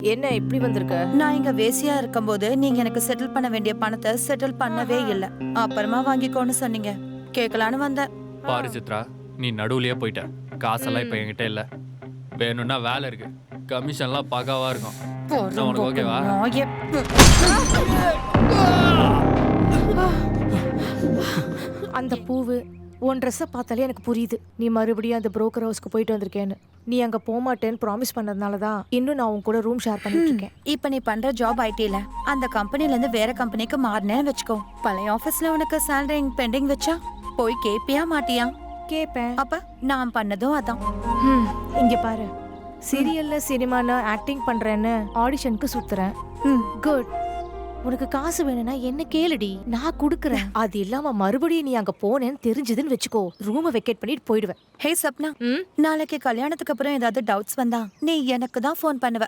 என்ன இப்படி வந்திருக்க? நான் இங்க வேசியா இருக்கும்போது நீங்க எனக்கு செட்டில் பண்ண வேண்டிய பணத்தை செட்டில் பண்ணவே இல்ல. அப்புறமா வாங்கிக்கோன்னு சொன்னீங்க. கேட்கலான்னு வந்தேன். பாரு சித்ரா, நீ நடுவுலயே போயிட்ட. காசெல்லாம் இப்ப என்கிட்ட இல்ல. வேணும்னா வேலை இருக்கு, கமிஷன்லாம் பக்காவா இருக்கும். நான் உனக்கு ஓகேவா? நாயே. அந்த பூவு உன் ட்ரெஸ்ஸை பார்த்தாலே எனக்கு புரியுது. நீ மறுபடியும் அந்த புரோக்கர் ஹவுஸ்க்கு போயிட்டு வந்திருக்கேன்னு. நீ அங்க போமாட்டேன்னு ப்ராமிஸ் பண்ணதுனால தான் இன்னும் நான் உன் கூட ரூம் ஷேர் பண்ணிட்டு இருக்கேன். இப்ப நீ பண்ற ஜாப் ஐடில அந்த கம்பெனில இருந்து வேற கம்பெனிக்கு மாறினேன்னு வச்சுக்கோ. பழைய ஆபீஸ்ல உனக்கு சேலரி பெண்டிங் வச்சா போய் கேப்பியா மாட்டியா? கேப்பேன். அப்ப நான் பண்ணதும் அதான். இங்க பாரு, சீரியல்ல சினிமால ஆக்டிங் பண்றேன்னு ஆடிஷனுக்கு சுத்துறேன். குட். உனக்கு காசு வேணும்னா என்ன கேளுடி, நான் குடுக்கறேன். அது இல்லாம மறுபடியும் நீ அங்க போனேன்னு தெரிஞ்சதுன்னு வச்சுக்கோ, ரூமை வெக்கேட் பண்ணிட்டு போயிடுவேன். ஹே சப்னா, நாளைக்கு கல்யாணத்துக்கு அப்புறம் ஏதாவது டவுட்ஸ் வந்தா நீ எனக்கு தான் ஃபோன் பண்ணுவ.